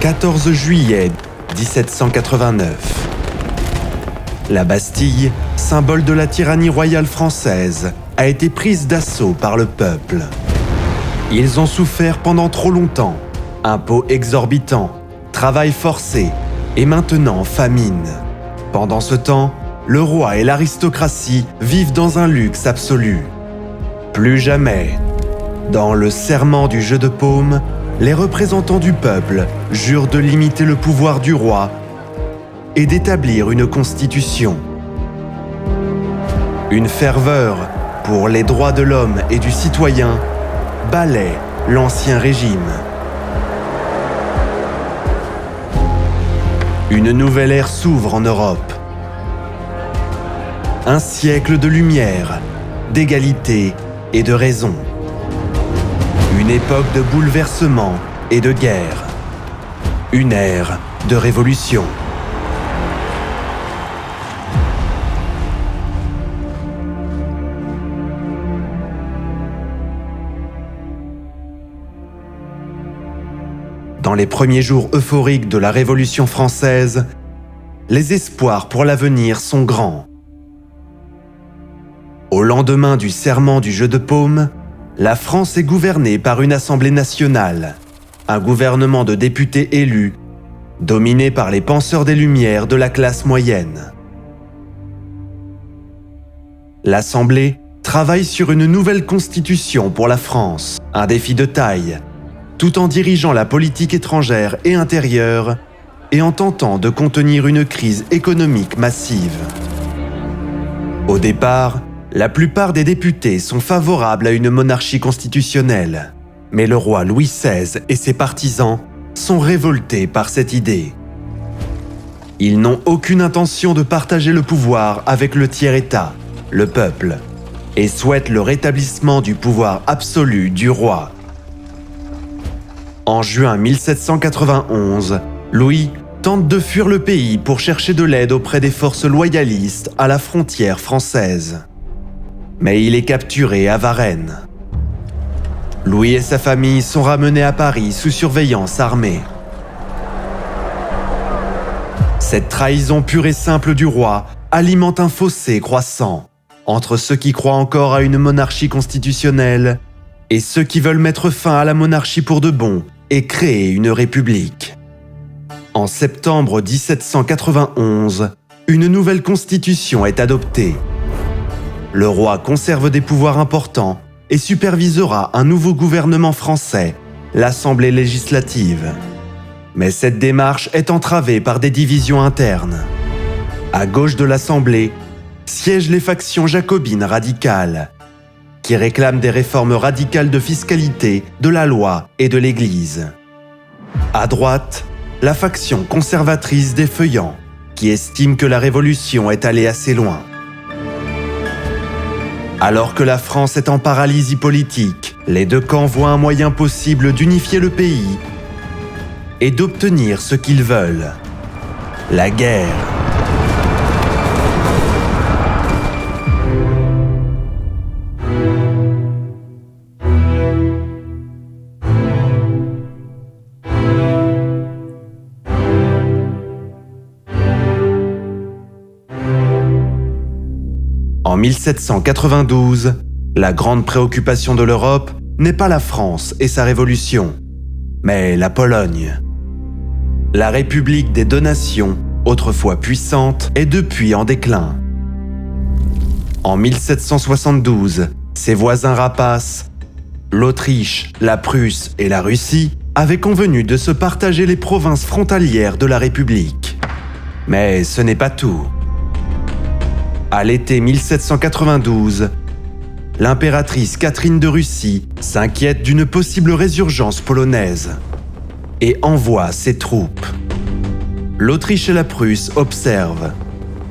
14 juillet 1789. La Bastille, symbole de la tyrannie royale française, a été prise d'assaut par le peuple. Ils ont souffert pendant trop longtemps. Impôts exorbitants, travail forcé et maintenant famine. Pendant ce temps, le roi et l'aristocratie vivent dans un luxe absolu. Plus jamais. Dans le serment du jeu de paume, les représentants du peuple jurent de limiter le pouvoir du roi et d'établir une constitution. Une ferveur pour les droits de l'homme et du citoyen balaie l'ancien régime. Une nouvelle ère s'ouvre en Europe. Un siècle de lumière, d'égalité et de raison. Une époque de bouleversement et de guerre. Une ère de révolution. Dans les premiers jours euphoriques de la Révolution française, les espoirs pour l'avenir sont grands. Au lendemain du serment du jeu de paume, la France est gouvernée par une Assemblée nationale, un gouvernement de députés élus, dominé par les penseurs des Lumières de la classe moyenne. L'Assemblée travaille sur une nouvelle constitution pour la France, un défi de taille, tout en dirigeant la politique étrangère et intérieure et en tentant de contenir une crise économique massive. Au départ, la plupart des députés sont favorables à une monarchie constitutionnelle, mais le roi Louis XVI et ses partisans sont révoltés par cette idée. Ils n'ont aucune intention de partager le pouvoir avec le tiers-État, le peuple, et souhaitent le rétablissement du pouvoir absolu du roi. En juin 1791, Louis tente de fuir le pays pour chercher de l'aide auprès des forces loyalistes à la frontière française. Mais il est capturé à Varennes. Louis et sa famille sont ramenés à Paris sous surveillance armée. Cette trahison pure et simple du roi alimente un fossé croissant entre ceux qui croient encore à une monarchie constitutionnelle et ceux qui veulent mettre fin à la monarchie pour de bon et créer une république. En septembre 1791, une nouvelle constitution est adoptée. Le roi conserve des pouvoirs importants et supervisera un nouveau gouvernement français, l'Assemblée législative. Mais cette démarche est entravée par des divisions internes. À gauche de l'Assemblée, siègent les factions jacobines radicales, qui réclament des réformes radicales de fiscalité, de la loi et de l'Église. À droite, la faction conservatrice des feuillants, qui estime que la Révolution est allée assez loin. Alors que la France est en paralysie politique, les deux camps voient un moyen possible d'unifier le pays et d'obtenir ce qu'ils veulent: la guerre. En 1792, la grande préoccupation de l'Europe n'est pas la France et sa révolution, mais la Pologne. La République des deux nations, autrefois puissante, est depuis en déclin. En 1772, ses voisins rapaces, l'Autriche, la Prusse et la Russie, avaient convenu de se partager les provinces frontalières de la République. Mais ce n'est pas tout. À l'été 1792, l'impératrice Catherine de Russie s'inquiète d'une possible résurgence polonaise et envoie ses troupes. L'Autriche et la Prusse observent,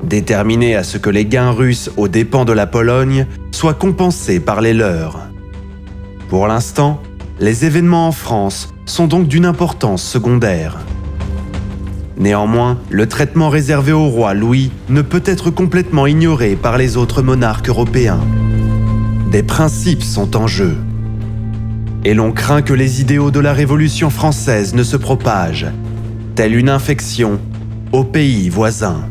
déterminés à ce que les gains russes aux dépens de la Pologne soient compensés par les leurs. Pour l'instant, les événements en France sont donc d'une importance secondaire. Néanmoins, le traitement réservé au roi Louis ne peut être complètement ignoré par les autres monarques européens. Des principes sont en jeu. Et l'on craint que les idéaux de la Révolution française ne se propagent telle une infection, aux pays voisins.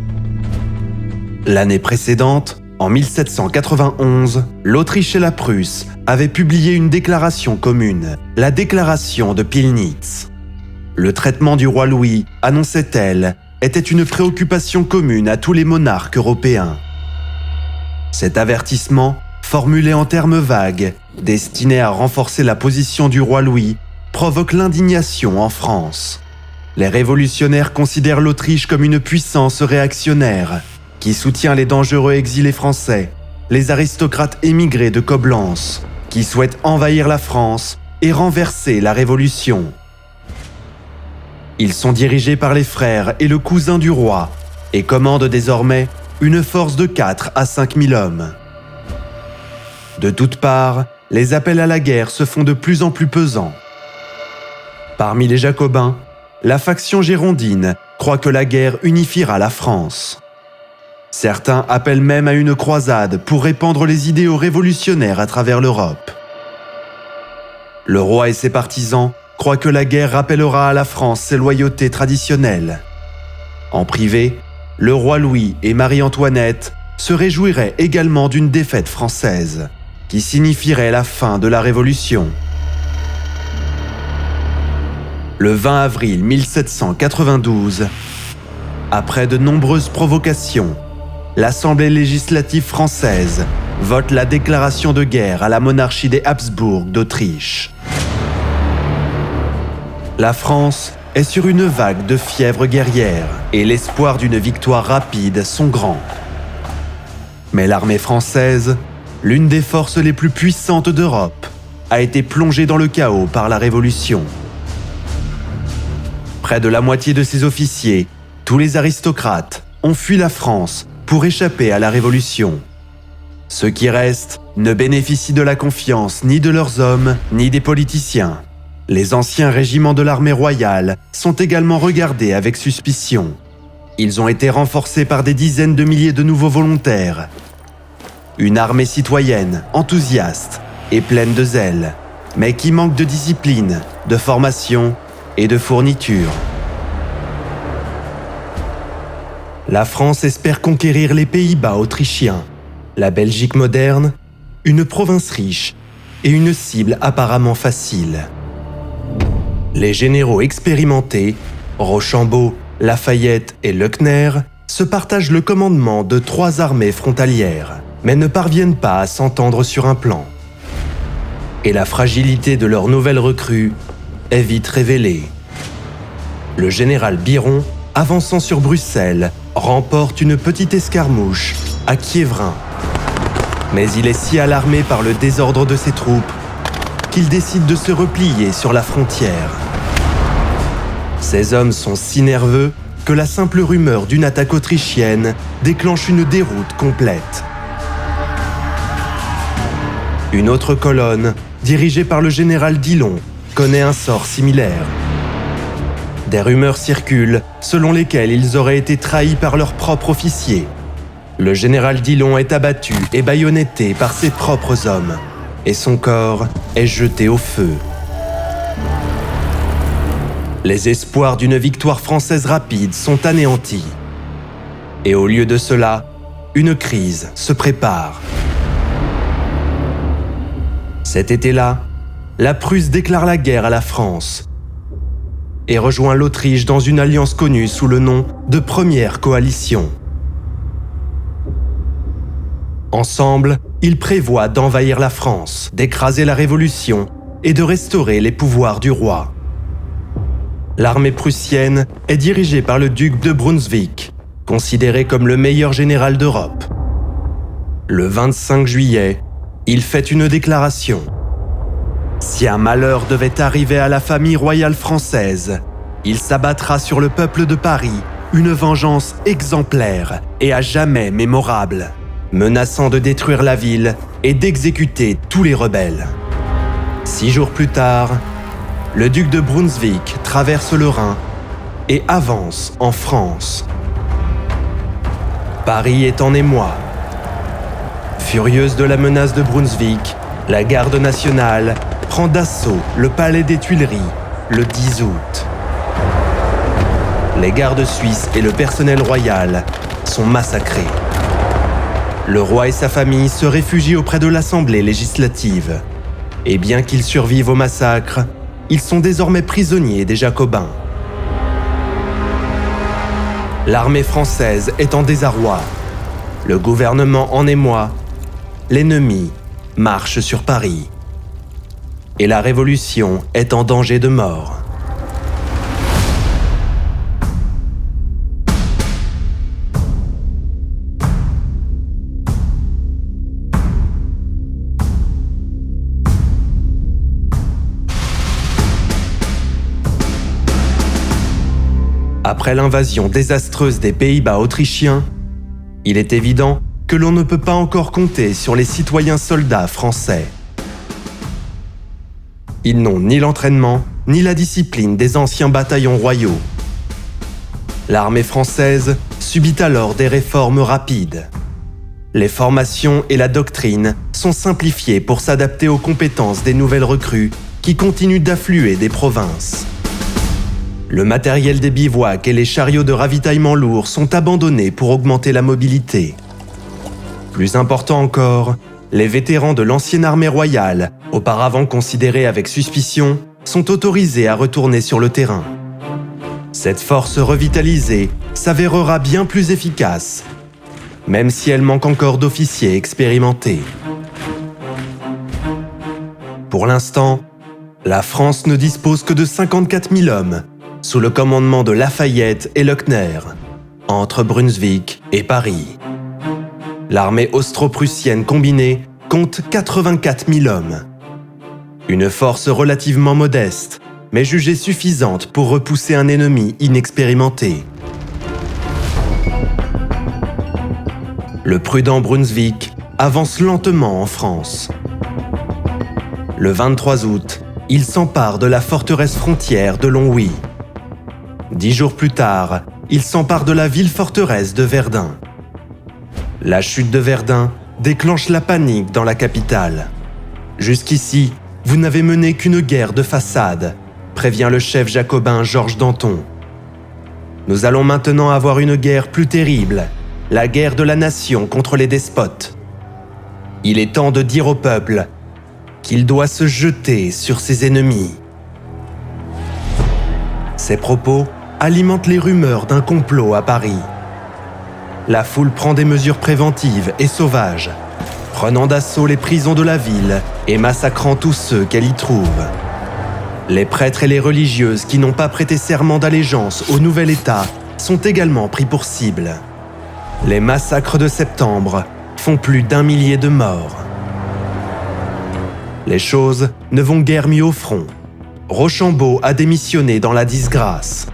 L'année précédente, en 1791, l'Autriche et la Prusse avaient publié une déclaration commune, la déclaration de Pillnitz. Le traitement du roi Louis, annonçait-elle, était une préoccupation commune à tous les monarques européens. Cet avertissement, formulé en termes vagues, destiné à renforcer la position du roi Louis, provoque l'indignation en France. Les révolutionnaires considèrent l'Autriche comme une puissance réactionnaire qui soutient les dangereux exilés français, les aristocrates émigrés de Coblence, qui souhaitent envahir la France et renverser la Révolution. Ils sont dirigés par les frères et le cousin du roi et commandent désormais une force de 4 à 5 000 hommes. De toutes parts, les appels à la guerre se font de plus en plus pesants. Parmi les Jacobins, la faction girondine croit que la guerre unifiera la France. Certains appellent même à une croisade pour répandre les idéaux révolutionnaires à travers l'Europe. Le roi et ses partisans croient que la guerre rappellera à la France ses loyautés traditionnelles. En privé, le roi Louis et Marie-Antoinette se réjouiraient également d'une défaite française, qui signifierait la fin de la Révolution. Le 20 avril 1792, après de nombreuses provocations, l'Assemblée législative française vote la déclaration de guerre à la monarchie des Habsbourg d'Autriche. La France est sur une vague de fièvre guerrière et l'espoir d'une victoire rapide sont grands. Mais l'armée française, l'une des forces les plus puissantes d'Europe, a été plongée dans le chaos par la Révolution. Près de la moitié de ses officiers, tous les aristocrates, ont fui la France pour échapper à la Révolution. Ceux qui restent ne bénéficient de la confiance ni de leurs hommes, ni des politiciens. Les anciens régiments de l'armée royale sont également regardés avec suspicion. Ils ont été renforcés par des dizaines de milliers de nouveaux volontaires. Une armée citoyenne, enthousiaste et pleine de zèle, mais qui manque de discipline, de formation et de fournitures. La France espère conquérir les Pays-Bas autrichiens, la Belgique moderne, une province riche et une cible apparemment facile. Les généraux expérimentés, Rochambeau, Lafayette et Leclerc, se partagent le commandement de 3 armées frontalières, mais ne parviennent pas à s'entendre sur un plan. Et la fragilité de leur nouvelle recrue est vite révélée. Le général Biron, avançant sur Bruxelles, remporte une petite escarmouche à Quiévrain. Mais il est si alarmé par le désordre de ses troupes qu'il décide de se replier sur la frontière. Ces hommes sont si nerveux que la simple rumeur d'une attaque autrichienne déclenche une déroute complète. Une autre colonne, dirigée par le général Dillon, connaît un sort similaire. Des rumeurs circulent selon lesquelles ils auraient été trahis par leurs propres officiers. Le général Dillon est abattu et baïonnetté par ses propres hommes, et son corps est jeté au feu. Les espoirs d'une victoire française rapide sont anéantis. Et au lieu de cela, une crise se prépare. Cet été-là, la Prusse déclare la guerre à la France et rejoint l'Autriche dans une alliance connue sous le nom de Première Coalition. Ensemble, ils prévoient d'envahir la France, d'écraser la Révolution et de restaurer les pouvoirs du roi. L'armée prussienne est dirigée par le duc de Brunswick, considéré comme le meilleur général d'Europe. Le 25 juillet, il fait une déclaration. Si un malheur devait arriver à la famille royale française, il s'abattra sur le peuple de Paris une vengeance exemplaire et à jamais mémorable, menaçant de détruire la ville et d'exécuter tous les rebelles. 6 jours plus tard, le duc de Brunswick traverse le Rhin et avance en France. Paris est en émoi. Furieuse de la menace de Brunswick, la garde nationale prend d'assaut le palais des Tuileries le 10 août. les gardes suisses et le personnel royal sont massacrés. Le roi et sa famille se réfugient auprès de l'Assemblée législative. Et bien qu'ils survivent au massacre, ils sont désormais prisonniers des Jacobins. L'armée française est en désarroi. Le gouvernement en émoi. L'ennemi marche sur Paris. Et la Révolution est en danger de mort. Après l'invasion désastreuse des Pays-Bas autrichiens, il est évident que l'on ne peut pas encore compter sur les citoyens soldats français. Ils n'ont ni l'entraînement, ni la discipline des anciens bataillons royaux. L'armée française subit alors des réformes rapides. Les formations et la doctrine sont simplifiées pour s'adapter aux compétences des nouvelles recrues qui continuent d'affluer des provinces. Le matériel des bivouacs et les chariots de ravitaillement lourds sont abandonnés pour augmenter la mobilité. Plus important encore, les vétérans de l'ancienne armée royale, auparavant considérés avec suspicion, sont autorisés à retourner sur le terrain. Cette force revitalisée s'avérera bien plus efficace, même si elle manque encore d'officiers expérimentés. Pour l'instant, la France ne dispose que de 54 000 hommes, sous le commandement de Lafayette et Luckner, entre Brunswick et Paris. L'armée austro-prussienne combinée compte 84 000 hommes. Une force relativement modeste, mais jugée suffisante pour repousser un ennemi inexpérimenté. Le prudent Brunswick avance lentement en France. Le 23 août, il s'empare de la forteresse frontière de Longwy. 10 jours plus tard, il s'empare de la ville-forteresse de Verdun. La chute de Verdun déclenche la panique dans la capitale. Jusqu'ici, vous n'avez mené qu'une guerre de façade, prévient le chef jacobin Georges Danton. Nous allons maintenant avoir une guerre plus terrible, la guerre de la nation contre les despotes. Il est temps de dire au peuple qu'il doit se jeter sur ses ennemis. Ces propos alimentent les rumeurs d'un complot à Paris. La foule prend des mesures préventives et sauvages, prenant d'assaut les prisons de la ville et massacrant tous ceux qu'elle y trouve. Les prêtres et les religieuses qui n'ont pas prêté serment d'allégeance au nouvel État sont également pris pour cible. Les massacres de septembre font plus d'1 millier de morts. Les choses ne vont guère mieux au front. Rochambeau a démissionné dans la disgrâce.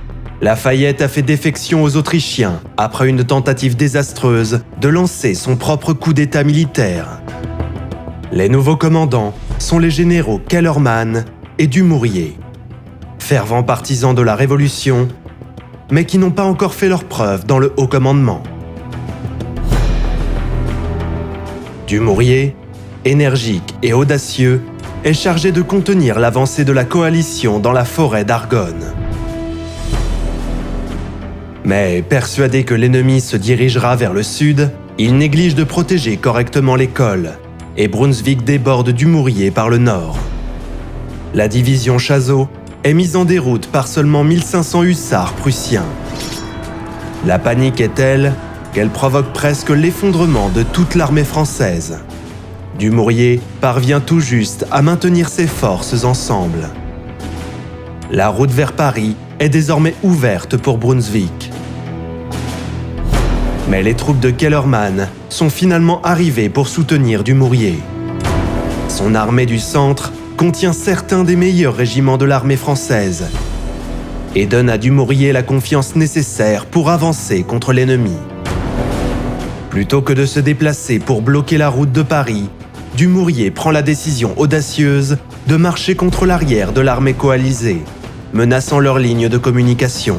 Lafayette a fait défection aux Autrichiens après une tentative désastreuse de lancer son propre coup d'État militaire. Les nouveaux commandants sont les généraux Kellermann et Dumouriez, fervents partisans de la Révolution, mais qui n'ont pas encore fait leurs preuves dans le haut commandement. Dumouriez, énergique et audacieux, est chargé de contenir l'avancée de la coalition dans la forêt d'Argonne. Mais persuadé que l'ennemi se dirigera vers le sud, il néglige de protéger correctement l'école, et Brunswick déborde Dumouriez par le nord. La division Chazot est mise en déroute par seulement 1500 hussards prussiens. La panique est telle qu'elle provoque presque l'effondrement de toute l'armée française. Dumouriez parvient tout juste à maintenir ses forces ensemble. La route vers Paris est désormais ouverte pour Brunswick. Mais les troupes de Kellermann sont finalement arrivées pour soutenir Dumouriez. Son armée du centre contient certains des meilleurs régiments de l'armée française et donne à Dumouriez la confiance nécessaire pour avancer contre l'ennemi. Plutôt que de se déplacer pour bloquer la route de Paris, Dumouriez prend la décision audacieuse de marcher contre l'arrière de l'armée coalisée, menaçant leur ligne de communication.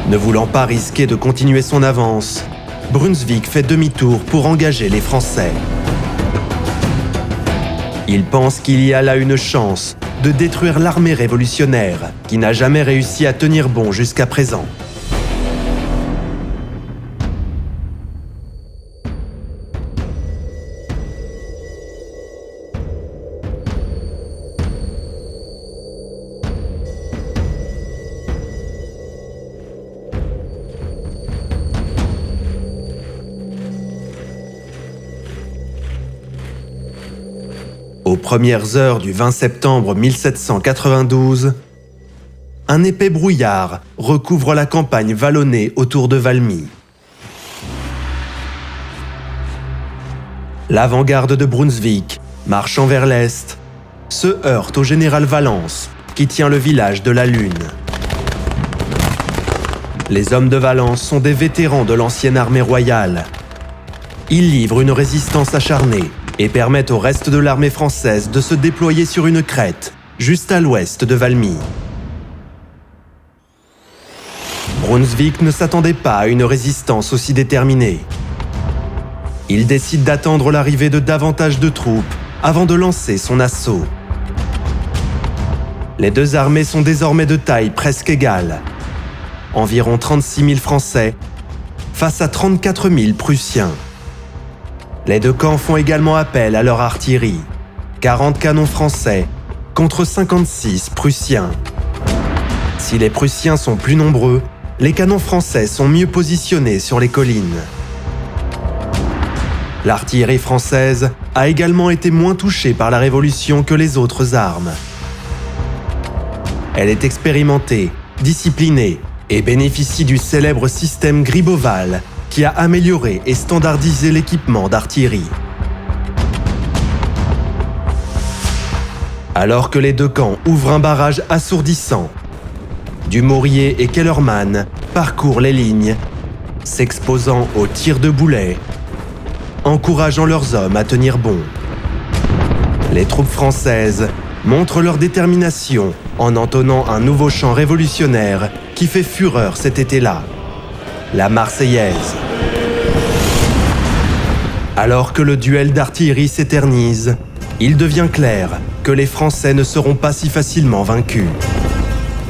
Ne voulant pas risquer de continuer son avance, Brunswick fait demi-tour pour engager les Français. Il pense qu'il y a là une chance de détruire l'armée révolutionnaire, qui n'a jamais réussi à tenir bon jusqu'à présent. Aux premières heures du 20 septembre 1792, un épais brouillard recouvre la campagne vallonnée autour de Valmy. L'avant-garde de Brunswick, marchant vers l'est, se heurte au général Valence, qui tient le village de la Lune. Les hommes de Valence sont des vétérans de l'ancienne armée royale. Ils livrent une résistance acharnée et permettent au reste de l'armée française de se déployer sur une crête, juste à l'ouest de Valmy. Brunswick ne s'attendait pas à une résistance aussi déterminée. Il décide d'attendre l'arrivée de davantage de troupes avant de lancer son assaut. Les deux armées sont désormais de taille presque égale. Environ 36 000 Français face à 34 000 Prussiens. Les deux camps font également appel à leur artillerie. 40 canons français contre 56 prussiens. Si les Prussiens sont plus nombreux, les canons français sont mieux positionnés sur les collines. L'artillerie française a également été moins touchée par la Révolution que les autres armes. Elle est expérimentée, disciplinée et bénéficie du célèbre système Gribeauval qui a amélioré et standardisé l'équipement d'artillerie. Alors que les deux camps ouvrent un barrage assourdissant, Dumouriez et Kellermann parcourent les lignes, s'exposant aux tirs de boulets, encourageant leurs hommes à tenir bon. Les troupes françaises montrent leur détermination en entonnant un nouveau chant révolutionnaire qui fait fureur cet été-là, la Marseillaise. Alors que le duel d'artillerie s'éternise, il devient clair que les Français ne seront pas si facilement vaincus.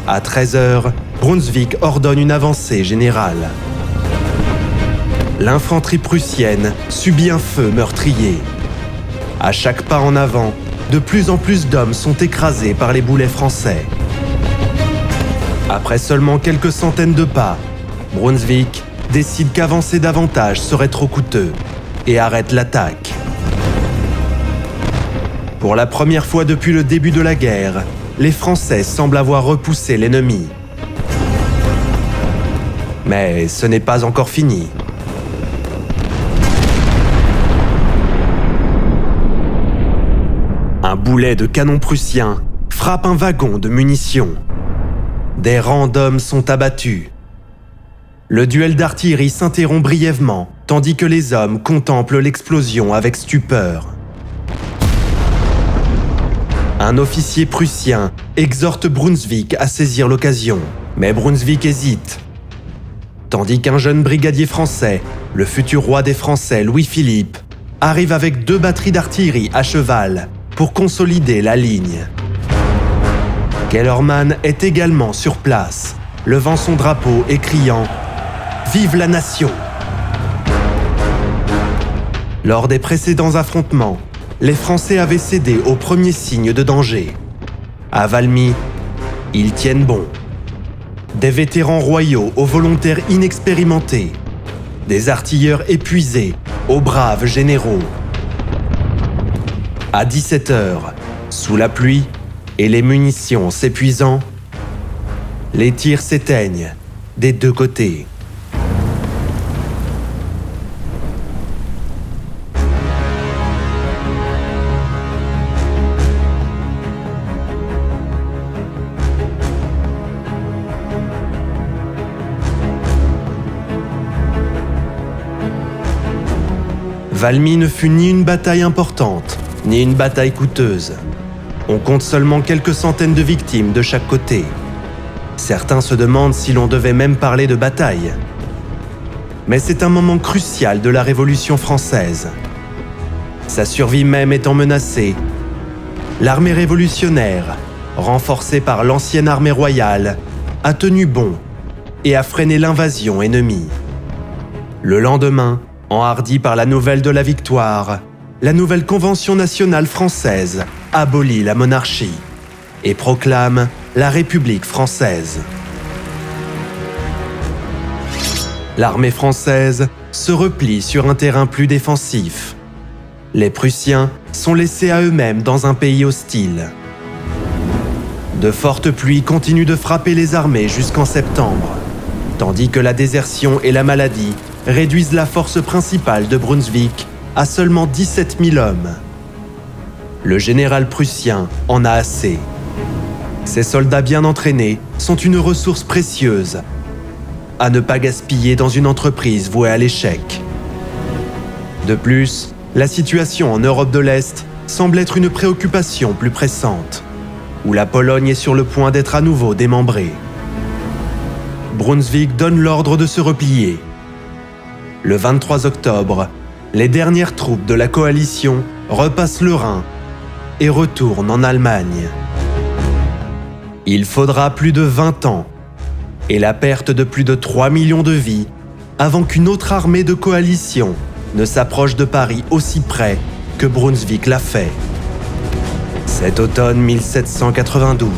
À 13h, Brunswick ordonne une avancée générale. L'infanterie prussienne subit un feu meurtrier. À chaque pas en avant, de plus en plus d'hommes sont écrasés par les boulets français. Après seulement quelques centaines de pas, Brunswick décide qu'avancer davantage serait trop coûteux et arrête l'attaque. Pour la première fois depuis le début de la guerre, les Français semblent avoir repoussé l'ennemi. Mais ce n'est pas encore fini. Un boulet de canon prussien frappe un wagon de munitions. Des rangs d'hommes sont abattus. Le duel d'artillerie s'interrompt brièvement, tandis que les hommes contemplent l'explosion avec stupeur. Un officier prussien exhorte Brunswick à saisir l'occasion, mais Brunswick hésite. Tandis qu'un jeune brigadier français, le futur roi des Français Louis-Philippe, arrive avec 2 batteries d'artillerie à cheval pour consolider la ligne. Kellermann est également sur place, levant son drapeau et criant « Vive la nation !» Lors des précédents affrontements, les Français avaient cédé aux premiers signes de danger. À Valmy, ils tiennent bon. Des vétérans royaux aux volontaires inexpérimentés, des artilleurs épuisés aux braves généraux. À 17h, sous la pluie et les munitions s'épuisant, les tirs s'éteignent des deux côtés. Valmy ne fut ni une bataille importante, ni une bataille coûteuse. On compte seulement quelques centaines de victimes de chaque côté. Certains se demandent si l'on devait même parler de bataille. Mais c'est un moment crucial de la Révolution française. Sa survie même étant menacée, l'armée révolutionnaire renforcé par l'ancienne armée royale, a tenu bon et a freiné l'invasion ennemie. Le lendemain, enhardi par la nouvelle de la victoire, la nouvelle Convention nationale française abolit la monarchie et proclame la République française. L'armée française se replie sur un terrain plus défensif. Les Prussiens sont laissés à eux-mêmes dans un pays hostile. De fortes pluies continuent de frapper les armées jusqu'en septembre, tandis que la désertion et la maladie réduisent la force principale de Brunswick à seulement 17 000 hommes. Le général prussien en a assez. Ces soldats bien entraînés sont une ressource précieuse à ne pas gaspiller dans une entreprise vouée à l'échec. De plus, la situation en Europe de l'Est semble être une préoccupation plus pressante, où la Pologne est sur le point d'être à nouveau démembrée. Brunswick donne l'ordre de se replier. Le 23 octobre, les dernières troupes de la coalition repassent le Rhin et retournent en Allemagne. Il faudra plus de 20 ans et la perte de plus de 3 millions de vies avant qu'une autre armée de coalition ne s'approche de Paris aussi près que Brunswick l'a fait. Cet automne 1792.